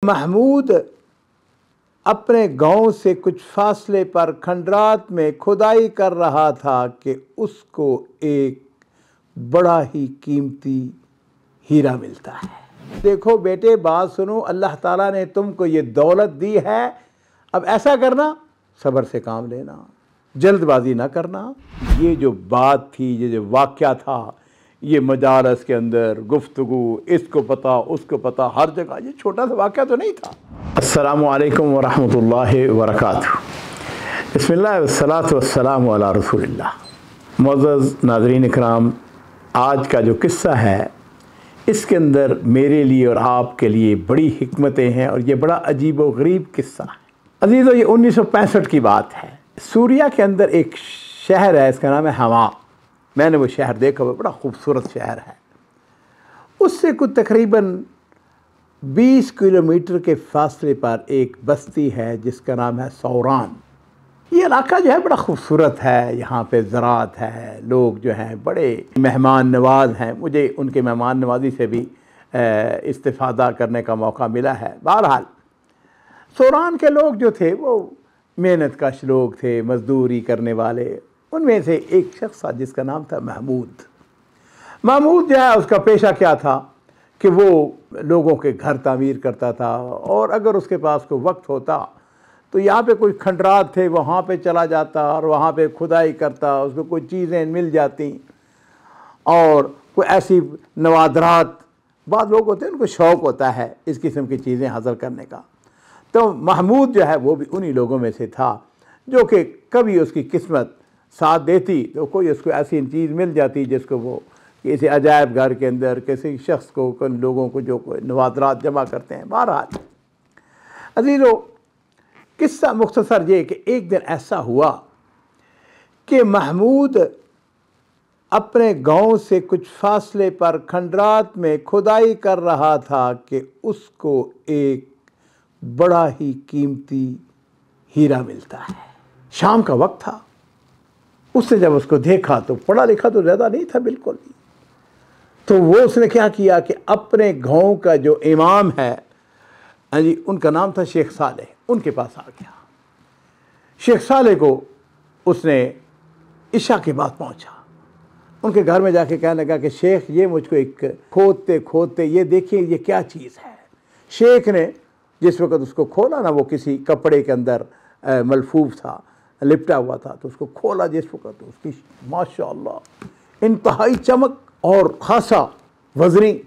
महमूद अपने गांव से कुछ फासले पर खंडरात में खुदाई कर रहा था कि उसको एक बड़ा ही कीमती हीरा मिलता है। देखो बेटे, बात सुनो, अल्लाह ताला ने तुमको ये दौलत दी है। अब ऐसा करना, सब्र से काम लेना, जल्दबाजी ना करना। ये जो बात थी, ये जो वाक़या था, ये मजालस के अंदर गुफ्तगू, इसको पता उसको पता, हर जगह, ये छोटा सा वाक़या तो नहीं था। अस्सलामु अलैकुम व रहमतुल्लाहि व बरकातुहू। बिस्मिल्लाह वस्सलातु वस्सलामु अला रसूलिल्लाह। मुअज़्ज़ज़ नाज़रीन इकराम, आज का जो किस्सा है इसके अंदर मेरे लिए और आपके लिए बड़ी हिकमतें हैं और ये बड़ा अजीब व गरीब किस्सा है। अज़ीज़ों, ये 1965 की बात है। सूरिया के अंदर एक शहर है, इसका नाम है हमा। मैंने वो शहर देखा हुआ, बड़ा खूबसूरत शहर है। उससे कुछ तकरीबन 20 किलोमीटर के फासले पर एक बस्ती है जिसका नाम है सौरान। ये इलाका जो है बड़ा खूबसूरत है, यहाँ पे ज़राअत है, लोग जो हैं बड़े मेहमान नवाज हैं। मुझे उनके मेहमान नवाजी से भी इस्तिफ़ादा करने का मौका मिला है। बहरहाल सौरान के लोग जो थे वो मेहनत कश लोग थे, मज़दूरी करने वाले। उनमें से एक शख्स था जिसका नाम था महमूद। महमूद जो है उसका पेशा क्या था कि वो लोगों के घर तामीर करता था, और अगर उसके पास कोई वक्त होता तो यहाँ पे कोई खंडरात थे, वहाँ पे चला जाता और वहाँ पे खुदाई करता, उसको कोई चीज़ें मिल जाती और कोई ऐसी नवादरात। बाद लोग होते हैं, उनको शौक़ होता है इस किस्म की चीज़ें हासिल करने का। तो महमूद जो है वो भी उन्हीं लोगों में से था जो कि कभी उसकी किस्मत साथ देती तो कोई उसको ऐसी चीज़ मिल जाती जिसको वो किसी अजायब घर के अंदर किसी शख्स को, कई लोगों को जो कोई नवादरात जमा करते हैं। बहरहाल अज़ीज़ों, किस्सा मुख्तसर ये कि एक दिन ऐसा हुआ कि महमूद अपने गांव से कुछ फासले पर खंडरात में खुदाई कर रहा था कि उसको एक बड़ा ही कीमती हीरा मिलता है। शाम का वक्त था। उसने जब उसको देखा तो पढ़ा लिखा तो ज़्यादा नहीं था बिल्कुल भी। तो वो उसने क्या किया कि अपने गांव का जो इमाम है, जी, उनका नाम था शेख साले, उनके पास आ गया। शेख साले को उसने इशा के बाद पहुंचा, उनके घर में जाके कहने लगा कि शेख, ये मुझको एक खोदते खोदते ये देखिए ये क्या चीज़ है। शेख ने जिस वक़्त उसको खोला ना, वो किसी कपड़े के अंदर मलफूफ था, लिपटा हुआ था, तो उसको खोला जिस वक़्त, उसकी माशाअल्लाह इंतहाई चमक और ख़ासा वज़नी।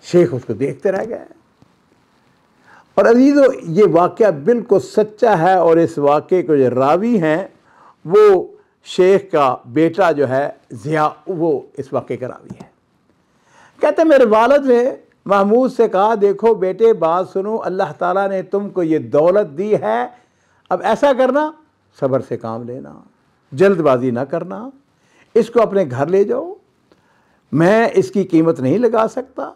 शेख उसको देखते रह गए। और अज़ीज़ों, ये वाक़या बिल्कुल सच्चा है और इस वाक़े को जो रावी हैं वो शेख का बेटा जो है ज़िया, वो इस वाक़े का रावी है। कहते मेरे वालिद ने महमूद से कहा, देखो बेटे, बात सुनो, अल्लाह ताला ने तुमको ये दौलत दी है। अब ऐसा करना, सब्र से काम लेना, जल्दबाजी ना करना, इसको अपने घर ले जाओ। मैं इसकी कीमत नहीं लगा सकता।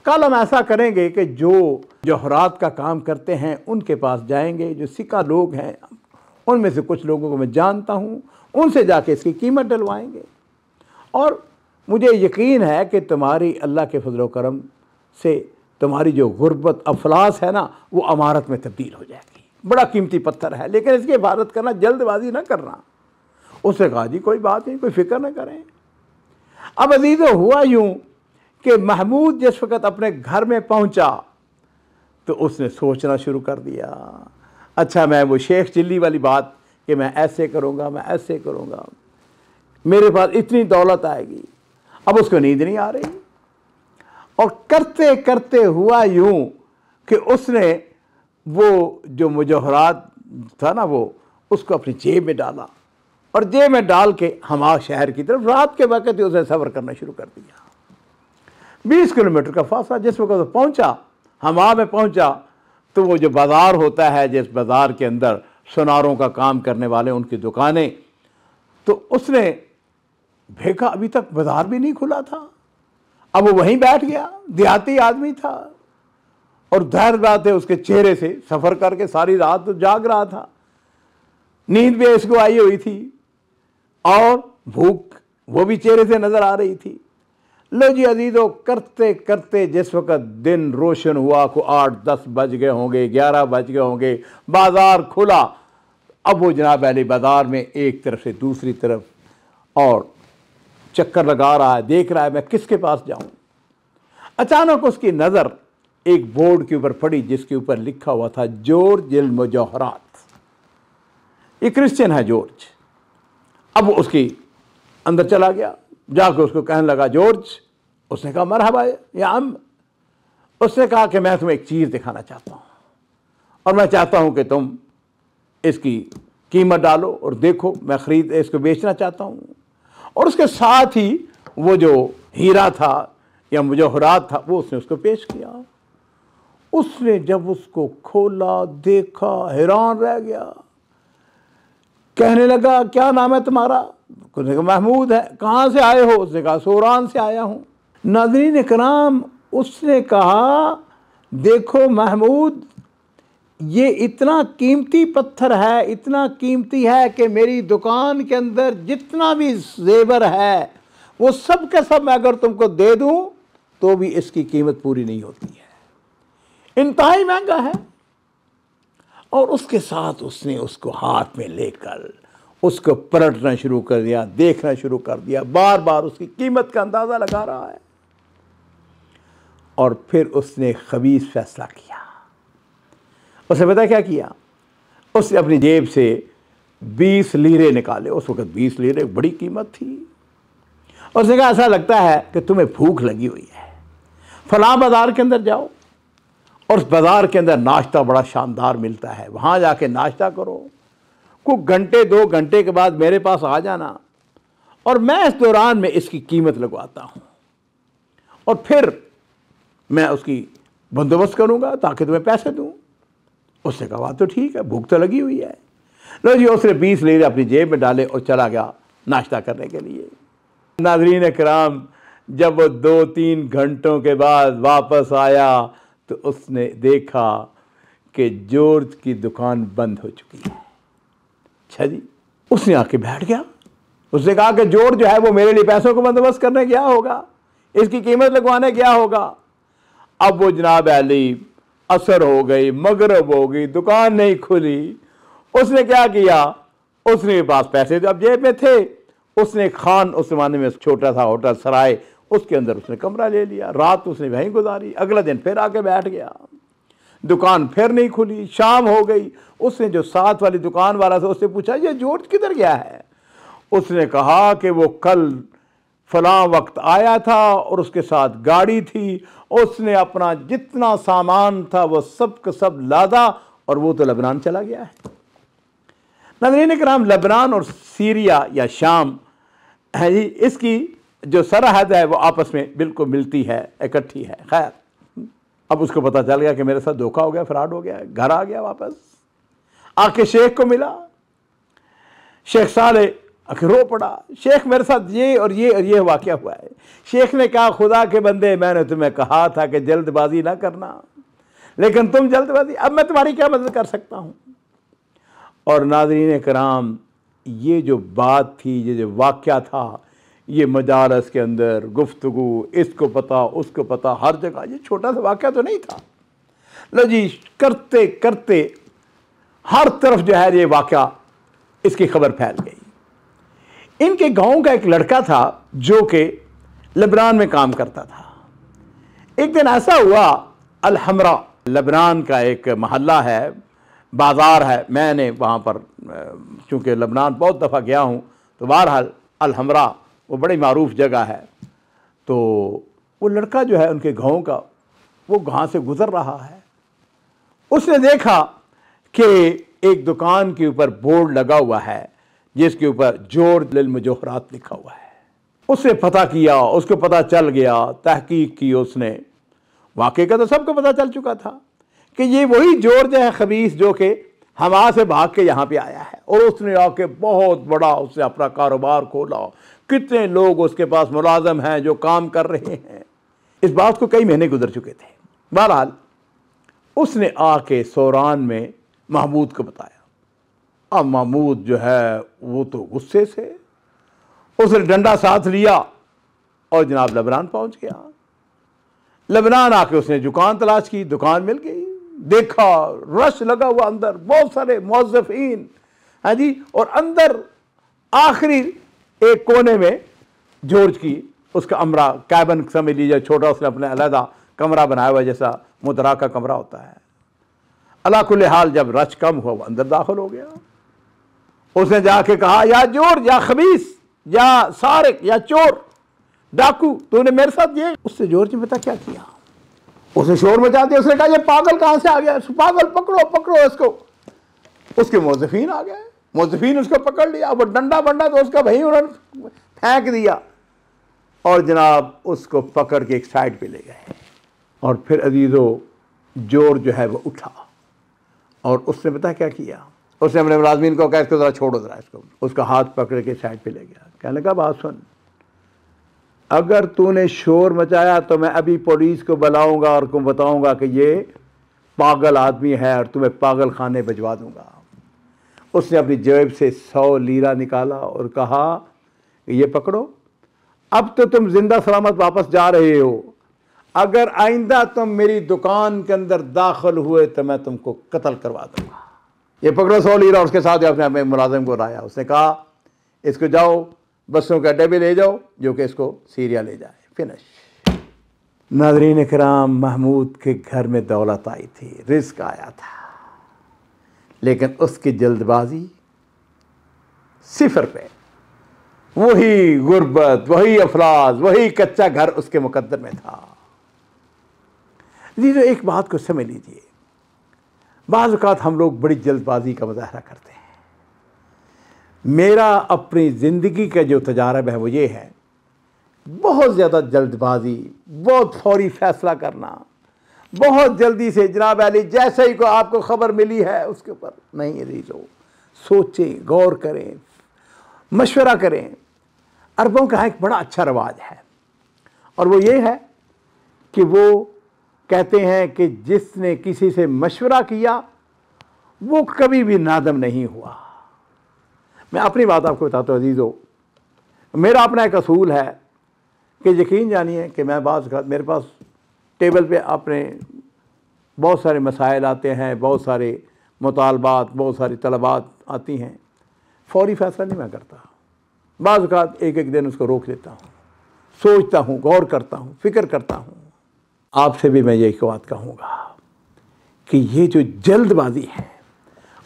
कल हम ऐसा करेंगे कि जो जौहरात का काम करते हैं उनके पास जाएंगे, जो सिक्का लोग हैं उनमें से कुछ लोगों को मैं जानता हूँ, उनसे जाके इसकी कीमत डलवाएंगे। और मुझे यकीन है कि तुम्हारी अल्लाह के फजल व करम से तुम्हारी जो गुर्बत अफलास है ना, वो अमारत में तब्दील हो जाएगी। बड़ा कीमती पत्थर है, लेकिन इसकी हिफाजत करना, जल्दबाजी ना करना। उसने कहा, जी कोई बात नहीं, कोई फ़िक्र ना करें। अब अज़ीज़ों, हुआ यूँ कि महमूद जिस वक़्त अपने घर में पहुँचा तो उसने सोचना शुरू कर दिया। अच्छा, मैं वो शेख चिल्ली वाली बात कि मैं ऐसे करूँगा, मैं ऐसे करूँगा, मेरे पास इतनी दौलत आएगी। अब उसको नींद नहीं आ रही, और करते करते हुआ यूँ कि उसने वो जो मुजौहरात था ना, वो उसको अपनी जेब में डाला और जेब में डाल के हमा शहर की तरफ रात के वक़्त ही उसने सफ़र करना शुरू कर दिया। 20 किलोमीटर का फासला। जिस वक़्त वो पहुँचा, हमा में पहुँचा, तो वो जो बाज़ार होता है, जिस बाज़ार के अंदर सुनारों का काम करने वाले उनकी दुकानें, तो उसने देखा अभी तक बाज़ार भी नहीं खुला था। अब वो वहीं बैठ गया, देहाती आदमी था, और ज़ाहिर बात है उसके चेहरे से, सफ़र करके सारी रात तो जाग रहा था, नींद भी इसको आई हुई थी और भूख वो भी चेहरे से नज़र आ रही थी। लो जी अजीजों, करते करते जिस वक़्त दिन रोशन हुआ को 8-10 बज गए होंगे, 11 बज गए होंगे, बाज़ार खुला। अब वो जनाब अली बाज़ार में एक तरफ से दूसरी तरफ और चक्कर लगा रहा है, देख रहा है मैं किसके पास जाऊं। अचानक उसकी नज़र एक बोर्ड के ऊपर पड़ी जिसके ऊपर लिखा हुआ था जॉर्ज अल मुजौहरात। ये क्रिश्चियन है जॉर्ज। अब उसकी अंदर चला गया, जाकर उसको कहने लगा जॉर्ज। उसने कहा मरहबा या अम। उसने कहा कि मैं तुम्हें एक चीज़ दिखाना चाहता हूँ और मैं चाहता हूँ कि तुम इसकी कीमत डालो और देखो, मैं खरीद इसको बेचना चाहता हूँ। और उसके साथ ही वो जो हीरा था या मुजौहरात था वो उसने उसको पेश किया। उसने जब उसको खोला, देखा, हैरान रह गया। कहने लगा क्या नाम है तुम्हारा? उसने कहा महमूद है। कहाँ से आए हो? उसने कहा सोरान से आया हूँ। नाज़रीन इकराम, उसने कहा देखो महमूद, ये इतना कीमती पत्थर है, इतना कीमती है कि मेरी दुकान के अंदर जितना भी जेवर है वो सब के सब मैं अगर तुमको दे दूं तो भी इसकी कीमत पूरी नहीं होती है, इंतहाई महंगा है। और उसके साथ उसने उसको हाथ में लेकर उसको पलटना शुरू कर दिया, देखना शुरू कर दिया, बार बार उसकी कीमत का अंदाज़ा लगा रहा है। और फिर उसने खबीस फैसला किया। उसने पता क्या किया? उसने अपनी जेब से 20 लीरे निकाले। उस वक़्त 20 लीरे बड़ी कीमत थी। उसने कहा ऐसा लगता है कि तुम्हें भूख लगी हुई है, फलां बाज़ार के अंदर जाओ और उस बाज़ार के अंदर नाश्ता बड़ा शानदार मिलता है, वहाँ जाके नाश्ता करो। कुछ घंटे 2 घंटे के बाद मेरे पास आ जाना और मैं इस दौरान में इसकी कीमत लगवाता हूँ और फिर मैं उसकी बंदोबस्त करूँगा ताकि तुम्हें पैसे दूँ। उसने कहा बात तो ठीक है, भूख तो लगी हुई है। लो जी, उसने 20 लीरे अपनी जेब में डाले और चला गया नाश्ता करने के लिए। नाज़रीन इकराम, जब वो 2-3 घंटों के बाद वापस आया तो उसने देखा कि जॉर्ज की दुकान बंद हो चुकी है। अच्छा जी, उसने आके बैठ गया। उसने कहा कि जॉर्ज जो है वो मेरे लिए पैसों को बंदोबस्त करने गया होगा, इसकी कीमत लगवाने गया होगा। अब वो जनाब अली असर हो गई, मगरब हो गई, दुकान नहीं खुली। उसने क्या किया? उसने पास पैसे तो अब जेब में थे, उसने खान, उस जमाने में छोटा सा होटल सराय, उसके अंदर उसने कमरा ले लिया। रात उसने वहीं गुजारी। अगला दिन फिर आके बैठ गया, दुकान फिर नहीं खुली। शाम हो गई। उसने जो साथ वाली दुकान वाला था उससे पूछा ये जॉर्ज किधर गया है? उसने कहा कि वो कल फलां वक्त आया था और उसके साथ गाड़ी थी, उसने अपना जितना सामान था वो सब का सब लादा और वो तो लेबनान चला गया है। नाज़रीन इकराम, लेबनान और सीरिया या शाम है जी, इसकी जो सरहद है वो आपस में बिल्कुल मिलती है, इकट्ठी है। खैर, अब उसको पता चल गया कि मेरे साथ धोखा हो गया, फ्रॉड हो गया। घर आ गया, वापस आके शेख को मिला। शेख साले रो पड़ा, शेख मेरे साथ ये और ये और ये वाक़या हुआ है। शेख ने कहा खुदा के बंदे, मैंने तुम्हें कहा था कि जल्दबाजी ना करना, लेकिन तुम जल्दबाजी, अब मैं तुम्हारी क्या मदद कर सकता हूँ। और नाज़रीन कराम, ये जो बात थी, ये जो वाक़या था, ये मजारस के अंदर गुफ्तगू, इसको पता उसको पता, हर जगह। ये छोटा सा वाक़या तो नहीं था। लो जी, करते करते हर तरफ जो है ये वाक़या, इसकी खबर फैल गई। इनके गांव का एक लड़का था जो कि लेबनान में काम करता था। एक दिन ऐसा हुआ, अल-हमरा लेबनान का एक महल्ला है, बाज़ार है। मैंने वहाँ पर चूँकि लेबनान बहुत दफ़ा गया हूँ, तो बहरहाल अल-हमरा वो बड़ी मारूफ जगह है। तो वो लड़का जो है उनके गांव का, वो वहाँ से गुज़र रहा है। उसने देखा कि एक दुकान के ऊपर बोर्ड लगा हुआ है जिसके ऊपर जॉर्ज अल मुजौहरात लिखा हुआ है। उसने पता किया, उसको पता चल गया, तहकीक की उसने। वाकई का तो सबको पता चल चुका था कि ये वही जॉर्ज है खबीस जो कि हमा से भाग के यहाँ पे आया है। और उसने आके बहुत बड़ा उसने अपना कारोबार खोला। कितने लोग उसके पास मुलाजम हैं जो काम कर रहे हैं। इस बात को कई महीने गुजर चुके थे। बहरहाल उसने आके सोरान में महमूद को बताया। अब महमूद जो है वो तो गुस्से से, उसने डंडा साथ लिया और जनाब लबनान पहुंच गया। लबनान आके उसने दुकान तलाश की, दुकान मिल गई, देखा रश लगा हुआ अंदर, बहुत सारे मौज़िफ़ीन, हाँ जी, और अंदर आखिरी एक कोने में जॉर्ज की उसका अमरा कैबन समझ लीजिए, छोटा, उसने अपने अलहदा कमरा बनाया हुआ जैसा मुदरा का कमरा होता है। अला कुल्ले हाल जब रश कम हुआ वो अंदर दाखिल हो गया। उसने जाके कहा, या जॉर्ज, या खबीस, या सारिक, या चोर, डाकू, तूने मेरे साथ ये। उससे जॉर्ज ने पता क्या किया, उसने शोर मचा दिया। उसने कहा, ये पागल कहां से आ गया, पागल, पकड़ो पकड़ो इसको। उसके मौज़िफ़ीन आ गए, मौज़िफ़ीन उसको पकड़ लिया, वो डंडा बंडा तो उसका भाई उन्होंने फेंक दिया और जनाब उसको पकड़ के एक साइड पे ले गए। और फिर अजीज़ो जॉर्ज जो है वो उठा और उसने पता क्या किया, उसने अपने मुलाज़मीन को कहा, इसको ज़रा छोड़ो, ज़रा इसको। उसका हाथ पकड़ के साइड पे ले गया। कहने लगा, बात सुन, अगर तूने शोर मचाया तो मैं अभी पुलिस को बुलाऊंगा और तुम बताऊंगा कि ये पागल आदमी है और तुम्हें पागल खाने भिजवा दूंगा। उसने अपनी जेब से 100 लीरा निकाला और कहा, ये पकड़ो, अब तो तुम जिंदा सलामत वापस जा रहे हो, अगर आइंदा तुम मेरी दुकान के अंदर दाखिल हुए तो मैं तुमको कत्ल करवा दूंगा। ये पकड़ो 100 लीरा। उसके साथ अपने अपने मुलाजिम को लाया। उसने कहा, इसको जाओ बसों के अड्डे पे ले जाओ जो कि इसको सीरिया ले जाए। फिनिश। नाज़रीन इकराम, महमूद के घर में दौलत आई थी, रिज़्क़ आया था, लेकिन उसकी जल्दबाजी सिफर पे। वही गुर्बत, वही अफलास, वही कच्चा घर उसके मुकद्दर में था। लीजिए एक बात को समझ लीजिए, बाज़ औक़ात हम लोग बड़ी जल्दबाजी का मुज़ाहरा करते हैं। मेरा अपनी ज़िंदगी का जो तजारब है वो ये है, बहुत ज़्यादा जल्दबाजी, बहुत फौरी फ़ैसला करना, बहुत जल्दी से जनाब अली जैसे ही को आपको ख़बर मिली है उसके ऊपर नहीं अजीज़ो, सोचें, गौर करें, मशवरा करें। अरबों का एक बड़ा अच्छा रवाज है और वो ये है कि वो कहते हैं कि जिसने किसी से मशवरा किया वो कभी भी नादम नहीं हुआ। मैं अपनी बात आपको बताता हूँ अजीज़ो, मेरा अपना एक असूल है कि यकीन जानिए कि मैं मेरे पास टेबल पे अपने बहुत सारे मसाइल आते हैं, बहुत सारे मुतालबात, बहुत सारी तलबात आती हैं, फौरी फ़ैसला नहीं मैं करता। बाज़ औक़ात एक एक दिन उसको रोक लेता हूँ, सोचता हूँ, गौर करता हूँ, फ़िक्र करता हूँ। आपसे भी मैं यही बात कहूँगा कि ये जो जल्दबाज़ी है,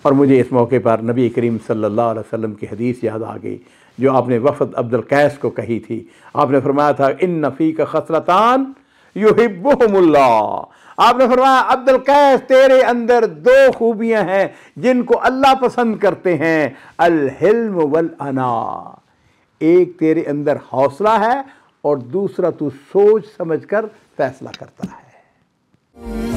और मुझे इस मौके पर नबी करीम सल्लल्लाहु अलैहि वसल्लम की हदीस याद आ गई जो आपने वफ़द अब्दुल कैस को कही थी। आपने फरमाया था, इन्न फ़ीका खसलतान युहिब्बुहुमुल्लाह। आपने फरमाया, अब्दुल कैस तेरे अंदर 2 खूबियाँ हैं जिनको अल्लाह पसंद करते हैं, अल हिल्म वल अना। एक तेरे अंदर हौसला है और दूसरा तू सोच समझ कर फैसला करता है।